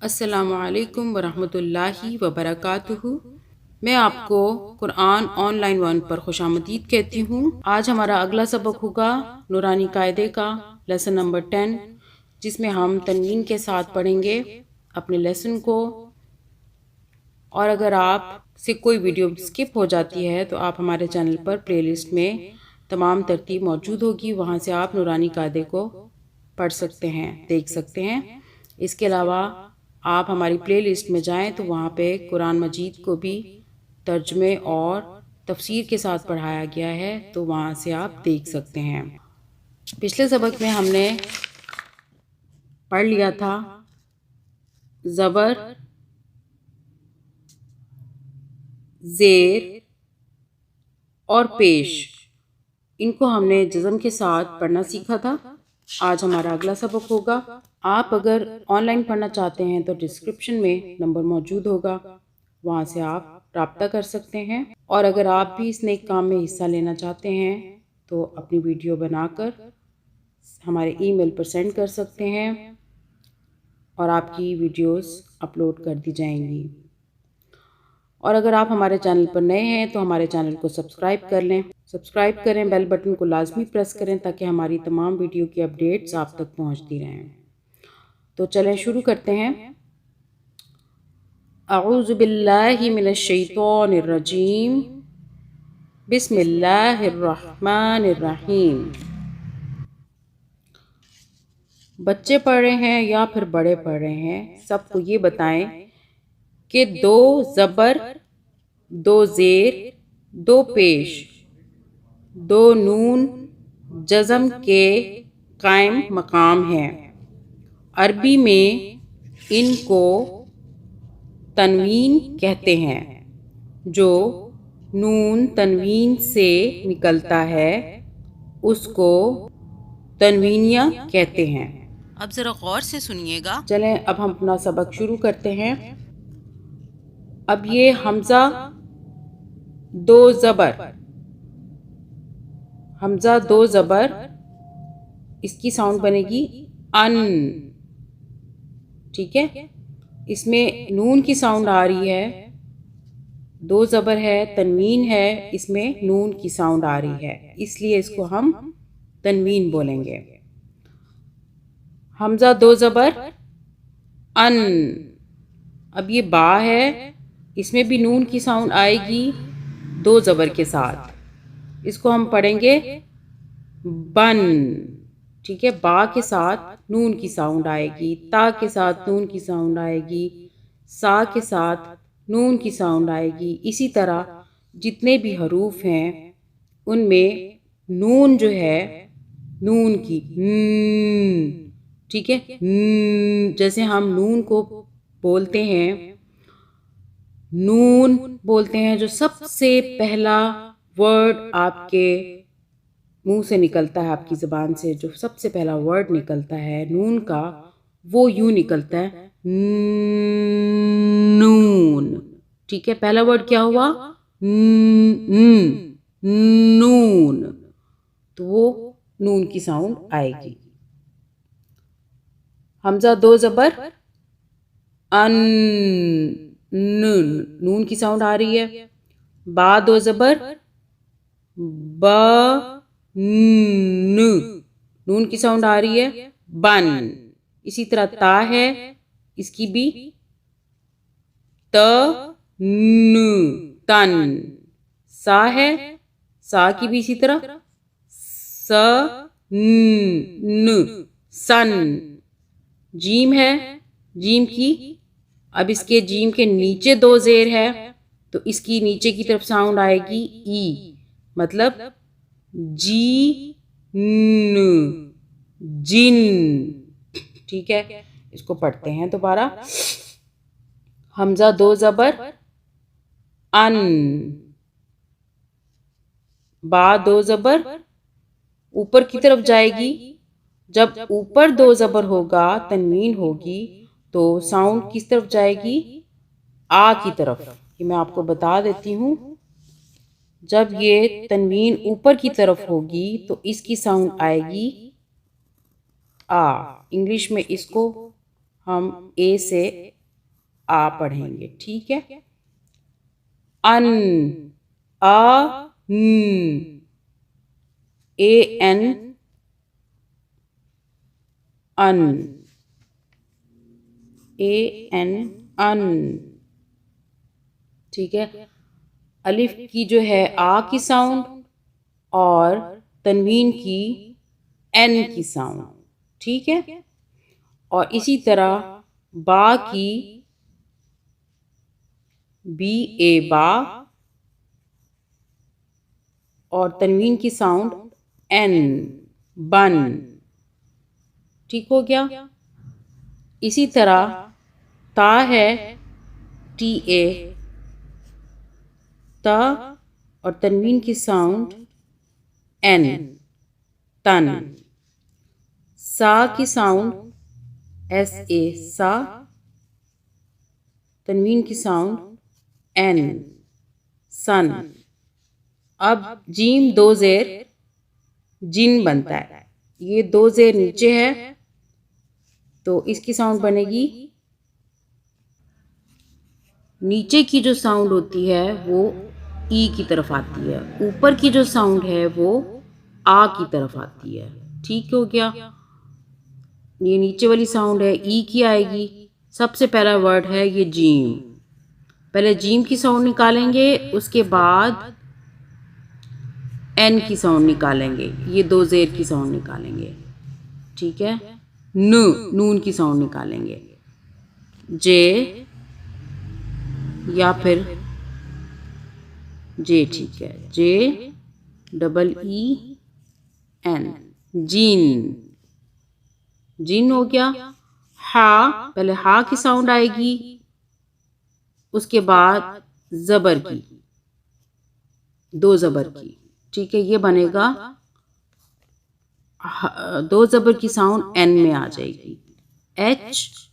अस्सलामुअलैकुम वरहमतुल्लाहि वबरकातुहू। मैं आपको कुरान ऑनलाइन वन पर खुशामदीद कहती हूँ। आज हमारा अगला सबक होगा नूरानी कायदे का लेसन नंबर 10, जिसमें हम तनवीन के साथ पढ़ेंगे अपने लेसन को। और अगर आप से कोई वीडियो स्किप हो जाती है तो आप हमारे चैनल पर प्लेलिस्ट में तमाम तरतीब मौजूद होगी, वहाँ से आप नूरानी कायदे को पढ़ सकते हैं, देख सकते हैं। इसके अलावा आप हमारी प्लेलिस्ट में जाएं तो वहाँ पे कुरान मजीद को भी तर्जमे और तफसीर के साथ पढ़ाया गया है, तो वहाँ से आप देख सकते हैं। पिछले सबक में हमने पढ़ लिया था ज़बर, ज़ेर और पेश, इनको हमने जज़म के साथ पढ़ना सीखा था। आज हमारा अगला सबक होगा। आप अगर ऑनलाइन पढ़ना चाहते हैं तो डिस्क्रिप्शन में नंबर मौजूद होगा, वहाँ से आप रब्ता कर सकते हैं। और अगर आप भी इस नेक काम में हिस्सा लेना चाहते हैं तो अपनी वीडियो बनाकर हमारे ईमेल पर सेंड कर सकते हैं और आपकी वीडियोस अपलोड कर दी जाएंगी। और अगर आप हमारे चैनल पर नए हैं तो हमारे चैनल को सब्सक्राइब कर लें, सब्सक्राइब करें, बेल बटन को लाजमी प्रेस करें ताकि हमारी तमाम वीडियो की अपडेट्स आप तक पहुंचती रहें। तो चलें शुरू करते हैं। अऊज़ु बिल्लाहि मिनश शैतानिर रजीम, बिस्मिल्लाहिर रहमानिर रहीम। बच्चे पढ़ रहे हैं या फिर बड़े पढ़ रहे हैं, सबको ये बताएं कि दो ज़बर, दो ज़ेर, दो पेश, दो नून जज़म के कायम मकाम हैं। अरबी में इनको तनवीन कहते हैं। जो नून तनवीन से निकलता है उसको तनवीनिया कहते हैं। अब ज़रा गौर से सुनिएगा। चलें अब हम अपना सबक शुरू करते हैं। अब ये हमज़ा दो ज़बर, हमज़ा दो ज़बर, इसकी साउंड बनेगी अन, ठीक है। इसमें नून की साउंड आ रही है, दो ज़बर है, तनवीन है, इसमें नून की साउंड आ रही है, इसलिए इसको हम तनवीन बोलेंगे। हमज़ा दो ज़बर अन। अब ये बा है, इसमें भी नून की साउंड आएगी दो ज़बर के साथ, इसको हम पढ़ेंगे बन, ठीक है। बा के साथ नून की साउंड आएगी, ता के साथ नून की साउंड आएगी, सा के साथ नून की साउंड आएगी। इसी तरह जितने भी हरूफ हैं उनमें नून जो है, नून की ठीक है, जैसे हम नून को बोलते हैं, नून बोलते हैं जो सबसे पहला वर्ड आपके मुंह से निकलता है, आपकी ज़बान से जो सबसे पहला वर्ड निकलता है नून का, वो यूं निकलता है नून, ठीक है। पहला वर्ड क्या हुआ? नून, तो वो नून की साउंड आएगी। हमज़ा दो ज़बर अन, नून की साउंड आ रही है। बा दो ज़बर ब, नून की साउंड आ रही है बन। इसी तरह ता है, इसकी भी त न, तन। सा है, सा की भी इसी तरह स न, सन। जीम है, जीम की, अब इसके जीम के नीचे दो ज़ेर है तो इसकी नीचे की तरफ साउंड आएगी ई, मतलब जी न, जिन, ठीक है। इसको पढ़ते हैं दोबारा। हमज़ा दो ज़बर अन, बा दो ज़बर ऊपर की तरफ जाएगी। जब ऊपर दो ज़बर होगा, तनवीन होगी, तो साउंड किस तरफ जाएगी? आ की तरफ। ये मैं आपको बता देती हूँ, जब ये तनवीन ऊपर की तरफ होगी तो इसकी साउंड आएगी आ। इंग्लिश में इसको हम ए से आ पढ़ेंगे, ठीक है। अन, अ न, A N, on, A N, अन, ठीक है। अलिफ की जो है आ की साउंड और तनवीन की एन की साउंड, ठीक है। और इसी तरह बा की बी ए बा और तनवीन की साउंड एन, बन, ठीक हो गया। इसी तरह ता है टी ए, ता और तनवीन की साउंड एन, तन। सा की साउंड एस ए सा, तनवीन की साउंड एन, सन। अब जीम दो जेर जिन बनता है, ये दो जेर नीचे है तो इसकी साउंड बनेगी, नीचे की जो साउंड होती है वो ई की तरफ आती है, ऊपर की जो साउंड है वो आ की तरफ आती है, ठीक हो गया। ये नीचे वाली साउंड है ई की आएगी। सबसे पहला वर्ड है ये जीम, पहले जीम की साउंड निकालेंगे, उसके बाद एन की साउंड निकालेंगे, ये दो जेर की साउंड निकालेंगे, ठीक है। नून की साउंड निकालेंगे, जे या फिर जे, ठीक है, J double E N, jean, jean हो गया। हा, पहले हा की साउंड आएगी, उसके बाद जबर की, दो जबर की, ठीक है, ये बनेगा, दो जबर की साउंड एन में आ जाएगी, एच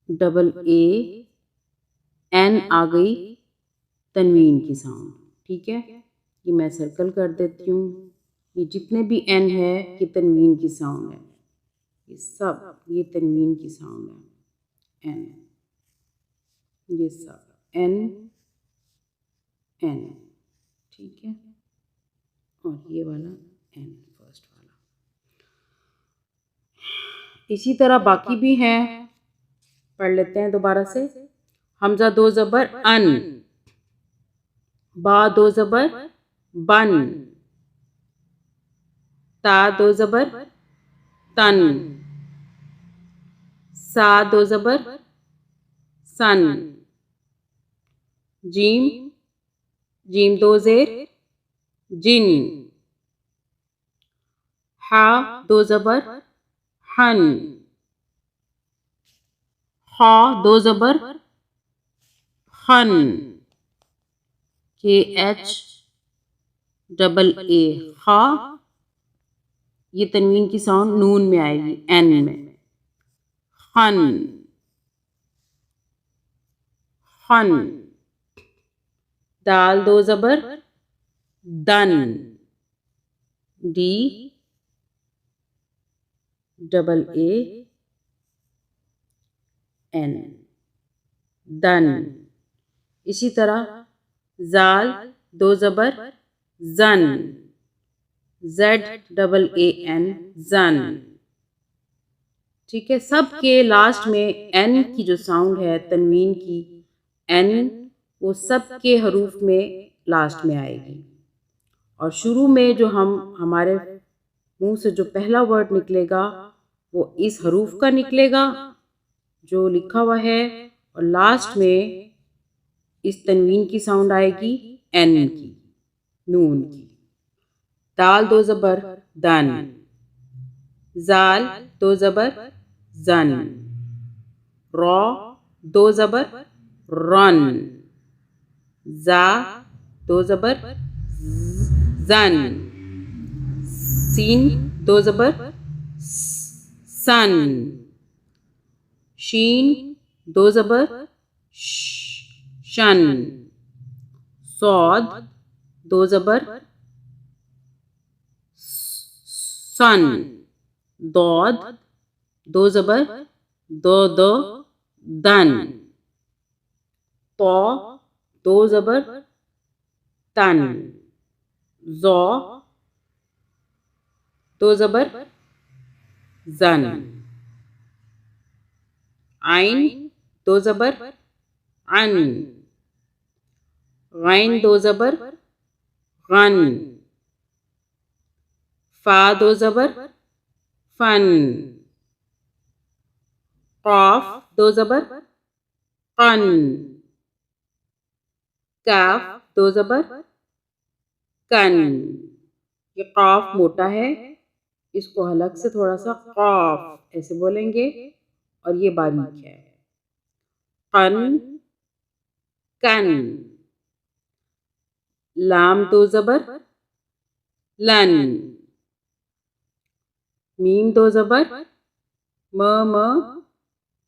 डबल ए एन आ गई तनवीन की साउंड, ठीक है। ये मैं सर्कल कर देती हूँ, ये जितने भी एन है ये तनवीन की साउंड है, ये सब ये तनवीन की साउंड है, एन, ये सब एन एन, ठीक है। और ये वाला एन, फर्स्ट वाला। इसी तरह बाकी भी हैं, पढ़ लेते हैं दोबारा से। हमजा दो जबर अन, बा दो जबर बन, ता दो जबर तन, सा दो जबर सन, जीम, जीम दो जेर जिन, हा दो जबर हन, हा दो जबर हन, के एच डबल ए हा, ये तनवीन की साउंड नून में आएगी, एन में, हन, हन। दाल दो जबर दन, डी डबल ए एन, दन। इसी तरह जाल दो जबर जन, जेड डबल ए एन, जन, ठीक है। सबके लास्ट में एन की जो साउंड है तनवीन की एन, वो सबके हरूफ में लास्ट में आएगी, और शुरू में जो हम हमारे मुंह से जो पहला वर्ड निकलेगा वो इस हरूफ का निकलेगा जो लिखा हुआ है, और लास्ट में इस तनवीन की साउंड आएगी एन की, नून की। दाल दो जबर दन, जाल दो जबर जन, रॉ दो जबर रन, जा दो जबर जन, सीन दो जबर सन, शीन दो जबर शन, सौद दो जबर सन, दौद दो जबर दो दो दन। तो दो ज़बर तन। ज़ो दो ज़बर ज़न। आइन दो ज़बर अन। गैन दो ज़बर गन। फा दो ज़बर फन। क़ाफ दो ज़बर क़न। काफ दो ज़बर कन। ये क़ाफ मोटा है, इसको हलक से थोड़ा सा क़ाफ ऐसे बोलेंगे, और ये बारीक है। कन कन। लाम दो ज़बर लन। मीम दो ज़बर म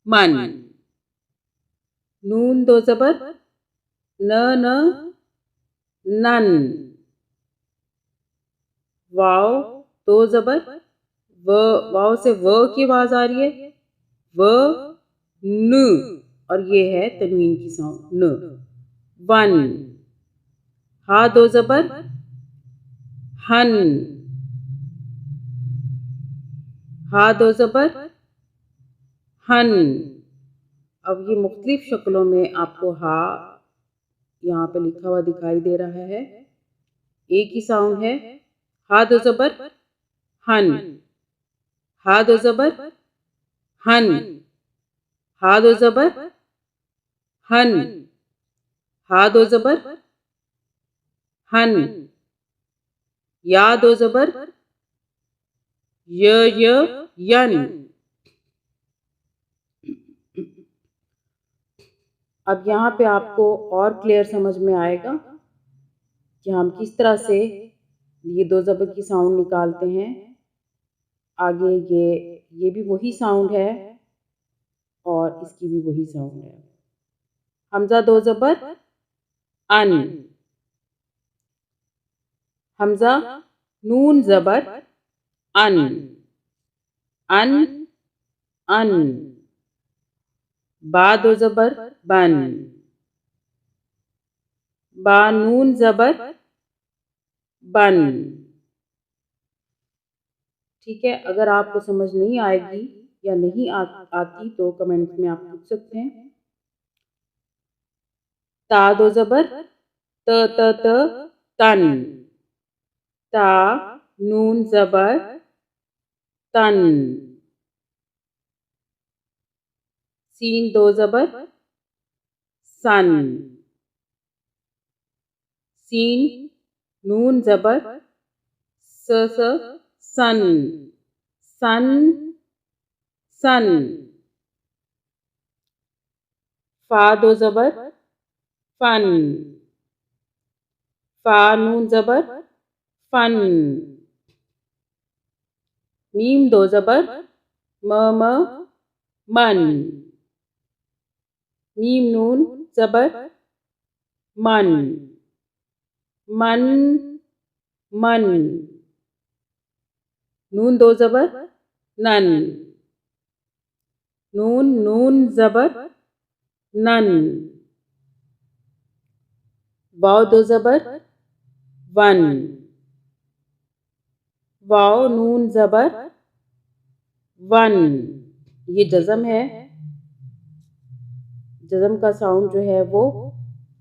मन। नून दो ज़बर न नन। वाव दो ज़बर व। वाव से व की आवाज आ रही है, व न, और ये है तनवीन की साउंड न। वन। हा दो ज़बर हन। हा दो ज़बर हन। अब ये मुख्तलिफ शक्लों में आपको हा यहाँ पे लिखा हुआ दिखाई दे रहा है। एक ही साउंड है। हा दो ज़बर हन। हा दो ज़बर हन। हा दो ज़बर हन। हा दो ज़बर हन। या दो ज़बर य यन। अब यहाँ पे आपको और क्लियर समझ में आएगा कि हम किस तरह से ये दो ज़बर की साउंड निकालते हैं। आगे ये भी वही साउंड है और इसकी भी वही साउंड है। हमज़ा दो ज़बर अन। हमज़ा नून ज़बर अन। अन अन। बा दो ज़बर बन। बा नून ज़बर बन। ठीक है, अगर आपको समझ नहीं आएगी या नहीं आती तो कमेंट में आप पूछ सकते हैं। ता दो ज़बर त तन। ता नून ज़बर तन। सीन दो ज़बर सन। सीन नून ज़बर सन। सन सन। फा दो ज़बर फन। फा नून ज़बर फन। मीम दो ज़बर म मन। मीम नून ज़बर मन। मन मन। नून दो ज़बर नन। नून ज़बर नन। वाव दो ज़बर वन। वाव नून ज़बर वन। ये जज़म है। जज़म का साउंड जो है वो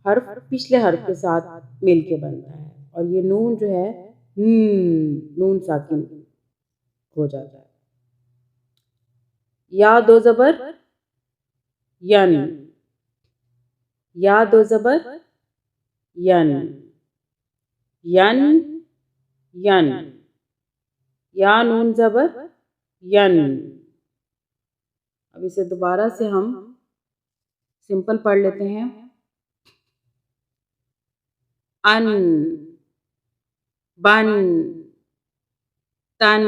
हर्फ पिछले हर्फ के साथ मिल के बनता है, और ये नून जो है नून साकिन हो जाता है। या दो ज़बर यन। या दो ज़बर यन। यन यन। या नून ज़बर यन। अब इसे दोबारा से हम सिंपल पढ़ लेते हैं। अन बन तन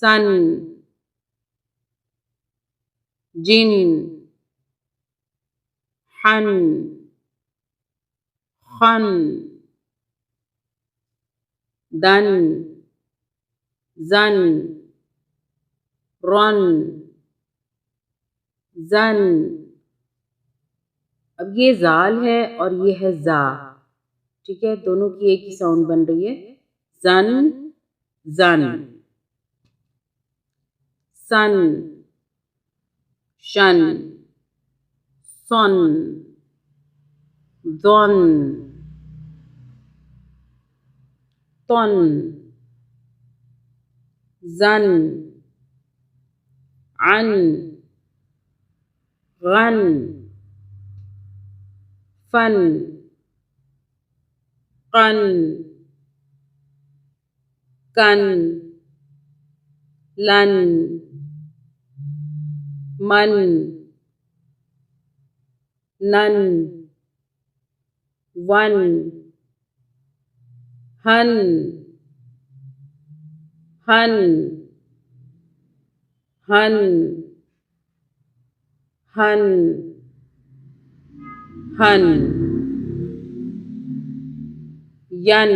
सन जिन हन खन दन जन रन जन। अब ये जाल है और ये है जा, ठीक है, दोनों की एक ही साउंड बन रही है, जन जन। सन, शन, सन, ज़न, तन, जन, अन, गन, फन, कन, कन, लन, मन, नन, वन, हन, हन, हन, हन, हन, यन,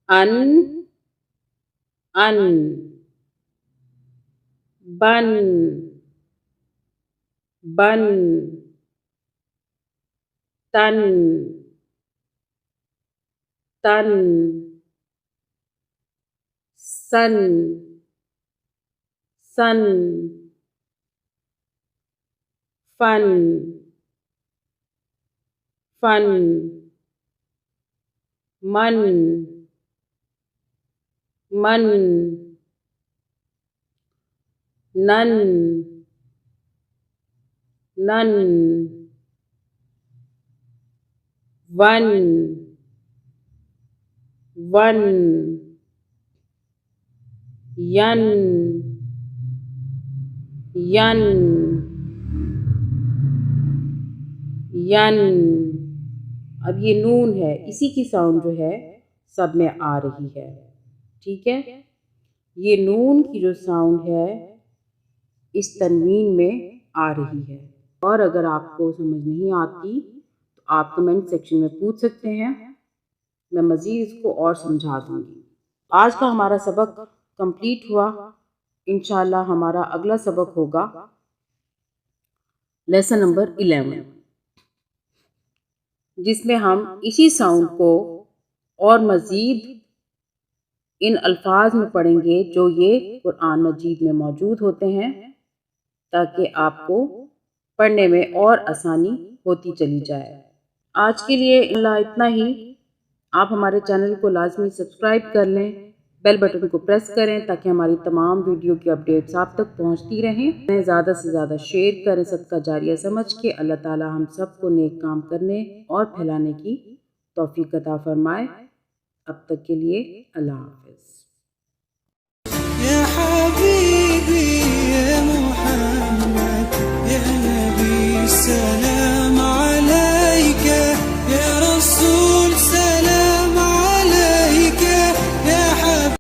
अन, अन, बन, बन, तन, तन, सन, सन, फन, फन, मन, मन, नन, नन, वन, वन, यन, यन, यन। अब ये नून है, इसी की साउंड जो है सब में आ रही है, ठीक है। ये नून की जो साउंड है इस तनवीन में आ रही है। और अगर आपको समझ नहीं आती तो आप कमेंट सेक्शन में पूछ सकते हैं, मैं मज़ीद इसको और समझा दूंगी। आज का हमारा सबक कंप्लीट हुआ। इंशाल्लाह हमारा अगला सबक होगा लेसन नंबर 11, जिसमें हम इसी साउंड को और मज़ीद इन अल्फाज में पढ़ेंगे जो ये कुरान मजीद में मौजूद होते हैं, ताकि आपको पढ़ने में और आसानी होती चली जाए। आज के लिए इतना ही। आप हमारे चैनल को लाजमी सब्सक्राइब कर लें, बेल बटन को प्रेस करें ताकि हमारी तमाम वीडियो की अपडेट्स आप तक पहुंचती रहें। ज़्यादा से ज़्यादा शेयर करें, सदका जारिया समझ के। अल्लाह ताला हम सबको नेक काम करने और फैलाने की तौफीक अता फरमाए। अब तक के लिए अल्लाह हाफ़िज़।